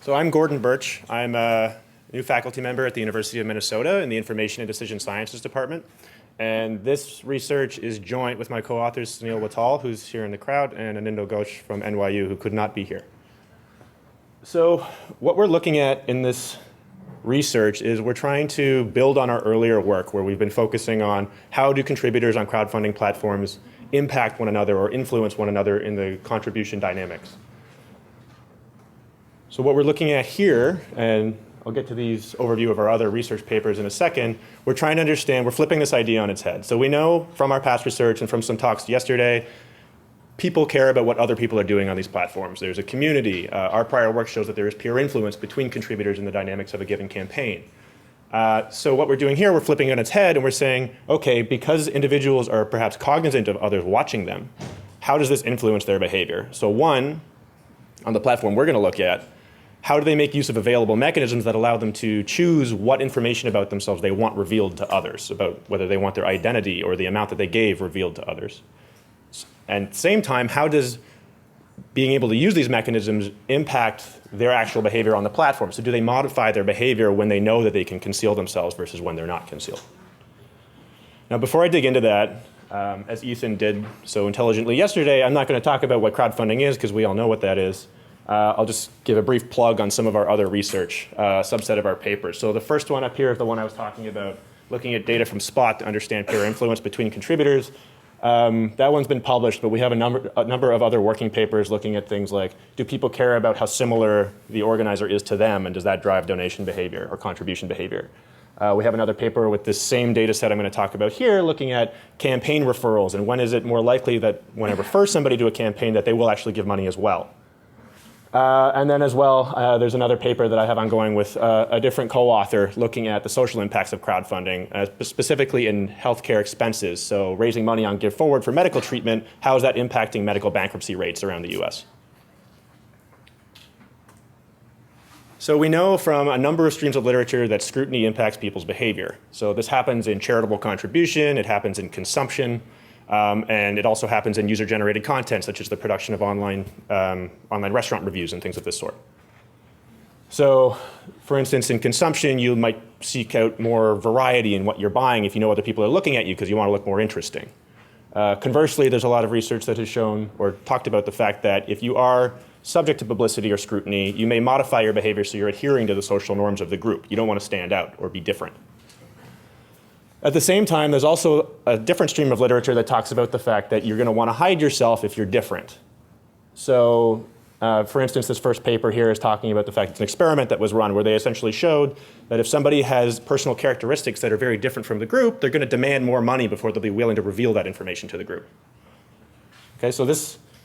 So I'm Gordon Burtch. I'm a new faculty member at the University of Minnesota in the Information and Decision Sciences Department. And this research is joint with my co-authors, Sunil Wattal, who's here in the crowd, and Anindo Ghosh from NYU, who could not be here. So what we're looking at in this research is we're trying to build on our earlier work where we've been focusing on how do contributors on crowdfunding platforms impact one another or influence one another in the contribution dynamics. So what we're looking at here, and I'll get to these overview of our other research papers in a second, we're trying to understand, we're flipping this idea on its head. So we know from our past research and from some talks yesterday, people care about what other people are doing on these platforms. There's a community. Our prior work shows that there is peer influence between contributors in the dynamics of a given campaign. So what we're doing here, we're flipping it on its head and we're saying, okay, because individuals are perhaps cognizant of others watching them, how does this influence their behavior? So one, on the platform we're going to look at, how do they make use of available mechanisms that allow them to choose what information about themselves they want revealed to others, about whether they want their identity or the amount that they gave revealed to others? And at the same time, how does being able to use these mechanisms impact their actual behavior on the platform? So do they modify their behavior when they know that they can conceal themselves versus when they're not concealed? Now, before I dig into that, as Ethan did so intelligently yesterday, I'm not going to talk about what crowdfunding is because we all know what that is. I'll just give a brief plug on some of our other research, subset of our papers. So the first one up here is the one I was talking about, looking at data from Spot to understand peer influence between contributors. That one's been published, but we have a number of other working papers looking at things like, do people care about how similar the organizer is to them, and does that drive donation behavior or contribution behavior? We have another paper with this same data set I'm going to talk about here, looking at campaign referrals, and when is it more likely that when I refer somebody to a campaign that they will actually give money as well. And then as well, there's another paper that I have ongoing with a different co-author looking at the social impacts of crowdfunding, specifically in healthcare expenses. So raising money on Give Forward for medical treatment, how is that impacting medical bankruptcy rates around the US? So we know from a number of streams of literature that scrutiny impacts people's behavior. So this happens in charitable contribution, it happens in consumption, and it also happens in user-generated content, such as the production of online restaurant reviews and things of this sort. So, for instance, in consumption, you might seek out more variety in what you're buying if you know other people are looking at you because you want to look more interesting. Conversely, there's a lot of research that has shown or talked about the fact that if you are subject to publicity or scrutiny, you may modify your behavior so you're adhering to the social norms of the group. You don't want to stand out or be different. At the same time, there's also a different stream of literature that talks about the fact that you're going to want to hide yourself if you're different. So, for instance, this first paper here is talking about the fact it's an experiment that was run where they essentially showed that if somebody has personal characteristics that are very different from the group, they're going to demand more money before they'll be willing to reveal that information to the group. Okay, so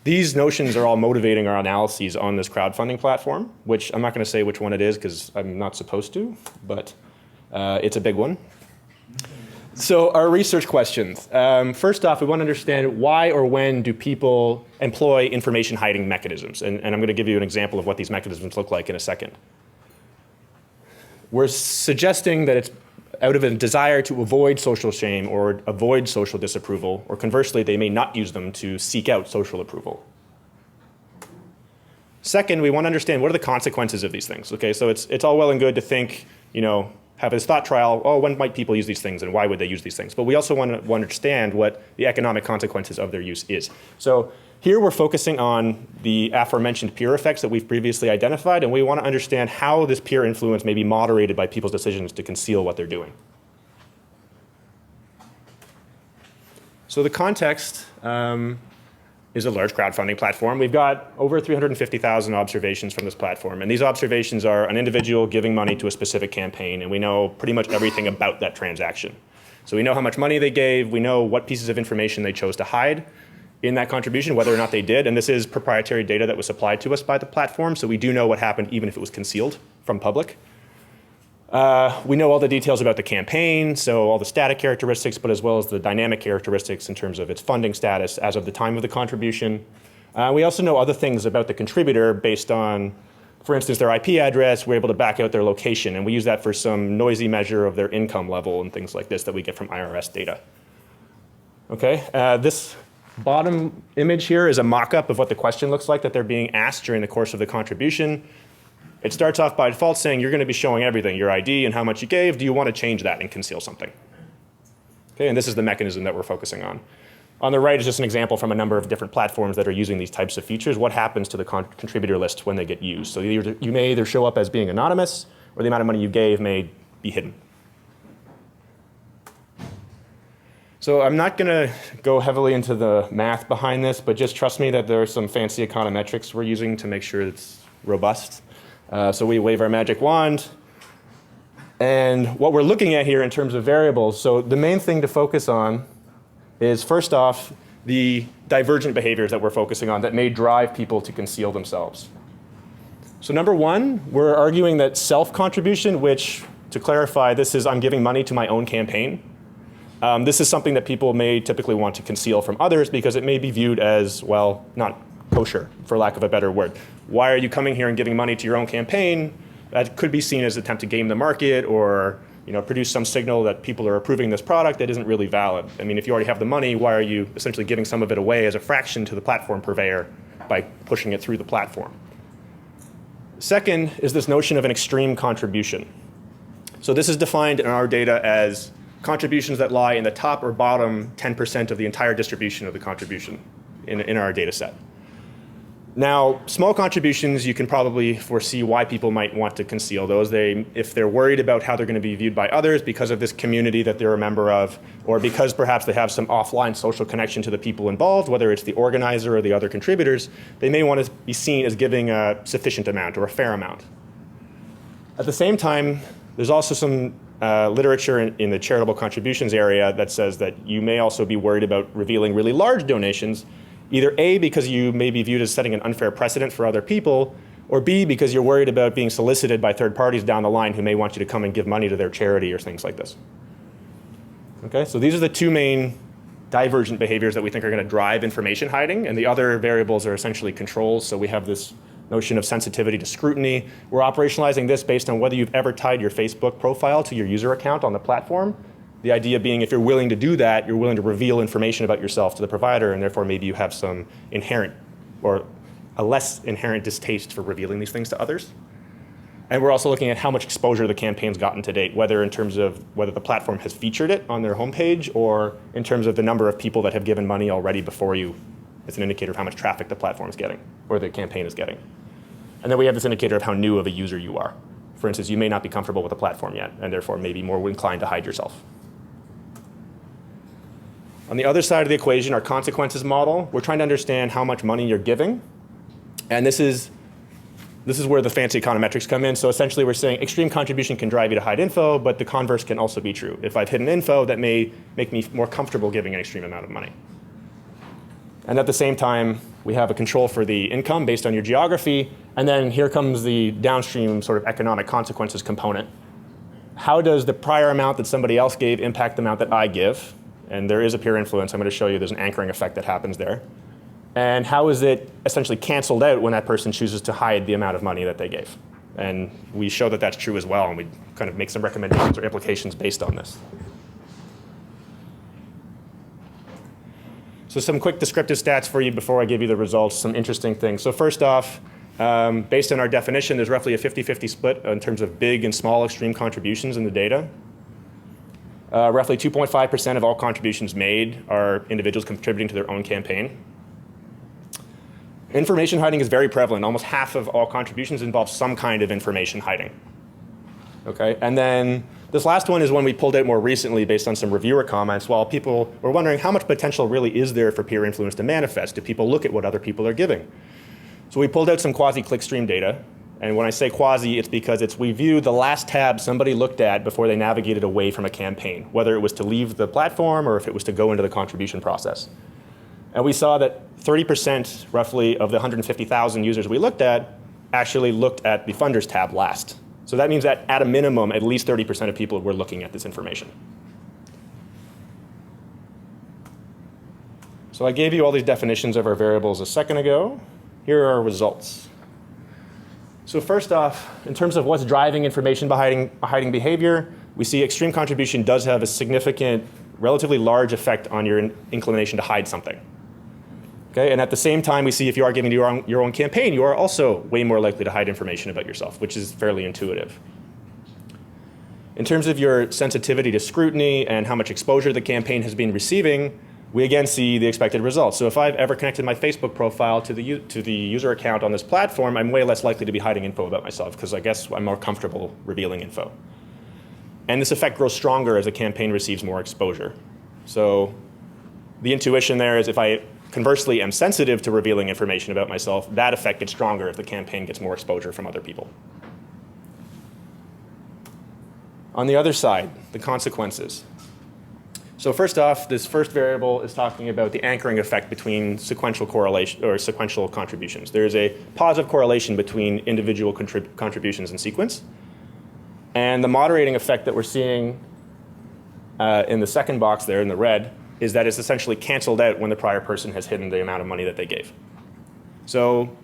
these notions are all motivating our analyses on this crowdfunding platform, which I'm not going to say which one it is because I'm not supposed to, but it's a big one. So our research questions. First off, we want to understand why or when do people employ information hiding mechanisms? And I'm going to give you an example of what these mechanisms look like in a second. We're suggesting that it's out of a desire to avoid social shame or avoid social disapproval, or conversely, they may not use them to seek out social approval. Second, we want to understand what are the consequences of these things. Okay, so it's all well and good to think, have this thought trial, when might people use these things and why would they use these things? But we also want to understand what the economic consequences of their use is. So here we're focusing on the aforementioned peer effects that we've previously identified, and we want to understand how this peer influence may be moderated by people's decisions to conceal what they're doing. So the context is a large crowdfunding platform. We've got over 350,000 observations from this platform. And these observations are an individual giving money to a specific campaign. And we know pretty much everything about that transaction. So we know how much money they gave. We know what pieces of information they chose to hide in that contribution, whether or not they did. And this is proprietary data that was supplied to us by the platform. So we do know what happened even if it was concealed from public. We know all the details about the campaign, so all the static characteristics, but as well as the dynamic characteristics in terms of its funding status as of the time of the contribution. We also know other things about the contributor based on, for instance, their IP address. We're able to back out their location, and we use that for some noisy measure of their income level and things like this that we get from IRS data. Okay, this bottom image here is a mock-up of what the question looks like that they're being asked during the course of the contribution. It starts off by default saying you're going to be showing everything, your ID and how much you gave. Do you want to change that and conceal something? Okay, and this is the mechanism that we're focusing on. On the right is just an example from a number of different platforms that are using these types of features. What happens to the contributor list when they get used? So you may either show up as being anonymous, or the amount of money you gave may be hidden. So I'm not going to go heavily into the math behind this, but just trust me that there are some fancy econometrics we're using to make sure it's robust. So we wave our magic wand. And what we're looking at here in terms of variables, so the main thing to focus on is, first off, the divergent behaviors that we're focusing on that may drive people to conceal themselves. So number one, we're arguing that self-contribution, which, to clarify, this is I'm giving money to my own campaign. This is something that people may typically want to conceal from others because it may be viewed as, well, not kosher, for lack of a better word. Why are you coming here and giving money to your own campaign? That could be seen as an attempt to game the market or produce some signal that people are approving this product that isn't really valid. I mean, if you already have the money, why are you essentially giving some of it away as a fraction to the platform purveyor by pushing it through the platform? Second is this notion of an extreme contribution. So this is defined in our data as contributions that lie in the top or bottom 10% of the entire distribution of the contribution in our data set. Now, small contributions, you can probably foresee why people might want to conceal those. If they're worried about how they're going to be viewed by others because of this community that they're a member of, or because perhaps they have some offline social connection to the people involved, whether it's the organizer or the other contributors, they may want to be seen as giving a sufficient amount or a fair amount. At the same time, there's also some literature in the charitable contributions area that says that you may also be worried about revealing really large donations, either A, because you may be viewed as setting an unfair precedent for other people, or B, because you're worried about being solicited by third parties down the line who may want you to come and give money to their charity or things like this. Okay, so these are the two main divergent behaviors that we think are going to drive information hiding, and the other variables are essentially controls. So we have this notion of sensitivity to scrutiny. We're operationalizing this based on whether you've ever tied your Facebook profile to your user account on the platform. The idea being if you're willing to do that, you're willing to reveal information about yourself to the provider, and therefore maybe you have some inherent or a less inherent distaste for revealing these things to others. And we're also looking at how much exposure the campaign's gotten to date, whether in terms of whether the platform has featured it on their homepage or in terms of the number of people that have given money already before you. It's an indicator of how much traffic the platform is getting or the campaign is getting. And then we have this indicator of how new of a user you are. For instance, you may not be comfortable with the platform yet and therefore may be more inclined to hide yourself. On the other side of the equation, our consequences model, we're trying to understand how much money you're giving. And this is where the fancy econometrics come in. So essentially we're saying extreme contribution can drive you to hide info, but the converse can also be true. If I've hidden info, that may make me more comfortable giving an extreme amount of money. And at the same time, we have a control for the income based on your geography. And then here comes the downstream sort of economic consequences component. How does the prior amount that somebody else gave impact the amount that I give? And there is a peer influence. I'm going to show you there's an anchoring effect that happens there. And how is it essentially canceled out when that person chooses to hide the amount of money that they gave? And we show that that's true as well, and we kind of make some recommendations or implications based on this. So some quick descriptive stats for you before I give you the results, some interesting things. So first off, based on our definition, there's roughly a 50-50 split in terms of big and small extreme contributions in the data. Roughly 2.5% of all contributions made are individuals contributing to their own campaign. Information hiding is very prevalent. Almost half of all contributions involve some kind of information hiding. Okay, and then this last one is one we pulled out more recently based on some reviewer comments. While people were wondering how much potential really is there for peer influence to manifest, do people look at what other people are giving? So we pulled out some quasi-clickstream data. And when I say quasi, it's because we view the last tab somebody looked at before they navigated away from a campaign, whether it was to leave the platform or if it was to go into the contribution process. And we saw that 30% roughly of the 150,000 users we looked at actually looked at the funders tab last. So that means that at a minimum, at least 30% of people were looking at this information. So I gave you all these definitions of our variables a second ago. Here are our results. So first off, in terms of what's driving information hiding behavior, we see extreme contribution does have a significant, relatively large effect on your inclination to hide something. Okay? And at the same time, we see if you are giving to your own campaign, you are also way more likely to hide information about yourself, which is fairly intuitive. In terms of your sensitivity to scrutiny and how much exposure the campaign has been receiving, we again see the expected results. So if I've ever connected my Facebook profile to the user account on this platform, I'm way less likely to be hiding info about myself because I guess I'm more comfortable revealing info. And this effect grows stronger as the campaign receives more exposure. So the intuition there is if I conversely am sensitive to revealing information about myself, that effect gets stronger if the campaign gets more exposure from other people. On the other side, the consequences. So first off, this first variable is talking about the anchoring effect between sequential correlation or sequential contributions. There's a positive correlation between individual contributions in sequence. And the moderating effect that we're seeing in the second box there in the red is that it's essentially canceled out when the prior person has hidden the amount of money that they gave. So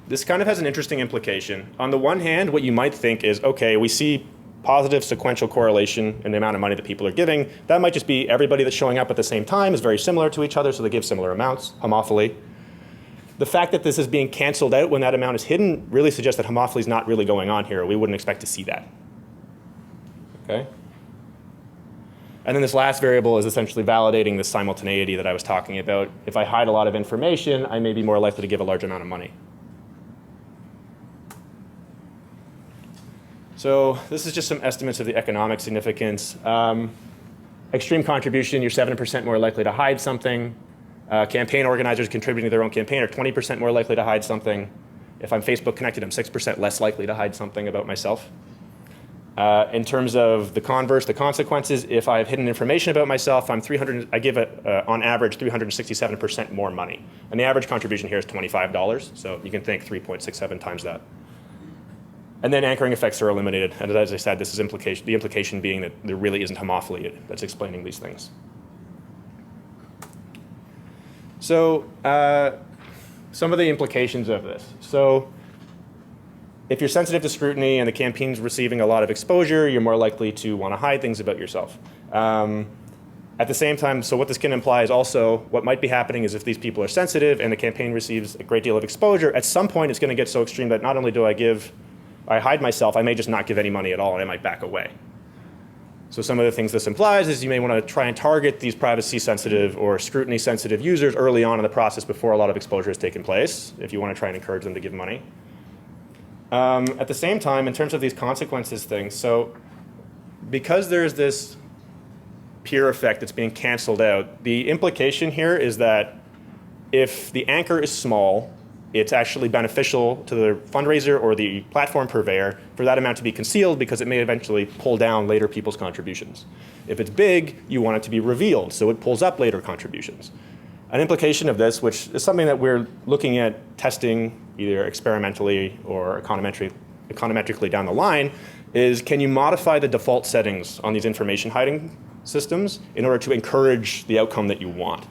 this kind of has an interesting implication. On the one hand, what you might think is, okay, we see positive sequential correlation in the amount of money that people are giving. That might just be everybody that's showing up at the same time is very similar to each other, so they give similar amounts, homophily. The fact that this is being canceled out when that amount is hidden really suggests that homophily is not really going on here. We wouldn't expect to see that. Okay? And then this last variable is essentially validating the simultaneity that I was talking about. If I hide a lot of information, I may be more likely to give a large amount of money. So this is just some estimates of the economic significance. Extreme contribution, you're 7% more likely to hide something. Campaign organizers contributing to their own campaign are 20% more likely to hide something. If I'm Facebook connected, I'm 6% less likely to hide something about myself. In terms of the converse, the consequences, if I have hidden information about myself, I give on average 367% more money. And the average contribution here is $25, so you can think 3.67 times that. And then anchoring effects are eliminated. And as I said, this is the implication being that there really isn't homophily that's explaining these things. So some of the implications of this. So if you're sensitive to scrutiny and the campaign's receiving a lot of exposure, you're more likely to want to hide things about yourself. At the same time, so what this can imply is also what might be happening is if these people are sensitive and the campaign receives a great deal of exposure, at some point it's going to get so extreme that not only do I hide myself, I may just not give any money at all and I might back away. So some of the things this implies is you may want to try and target these privacy sensitive or scrutiny sensitive users early on in the process before a lot of exposure has taken place if you want to try and encourage them to give money. At the same time, in terms of these consequences things, so because there's this peer effect that's being canceled out, the implication here is that if the anchor is small, it's actually beneficial to the fundraiser or the platform purveyor for that amount to be concealed because it may eventually pull down later people's contributions. If it's big, you want it to be revealed, so it pulls up later contributions. An implication of this, which is something that we're looking at testing either experimentally or econometrically down the line, is can you modify the default settings on these information hiding systems in order to encourage the outcome that you want?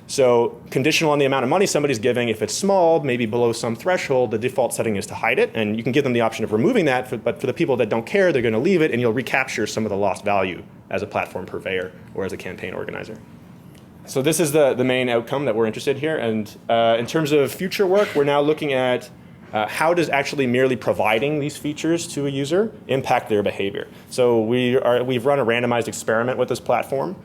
So conditional on the amount of money somebody's giving, if it's small, maybe below some threshold, the default setting is to hide it. And you can give them the option of removing that, but for the people that don't care, they're going to leave it, and you'll recapture some of the lost value as a platform purveyor or as a campaign organizer. So this is the main outcome that we're interested in here. And in terms of future work, we're now looking at how does actually merely providing these features to a user impact their behavior. So we've run a randomized experiment with this platform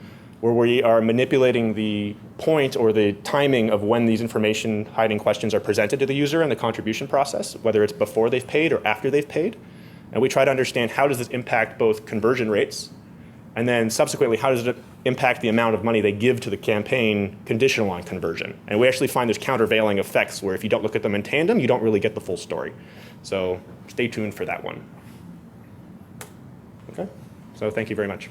where we are manipulating the point or the timing of when these information hiding questions are presented to the user in the contribution process, whether it's before they've paid or after they've paid. And we try to understand how does this impact both conversion rates, and then subsequently how does it impact the amount of money they give to the campaign conditional on conversion. And we actually find there's countervailing effects where if you don't look at them in tandem, you don't really get the full story. So stay tuned for that one. Okay, so thank you very much.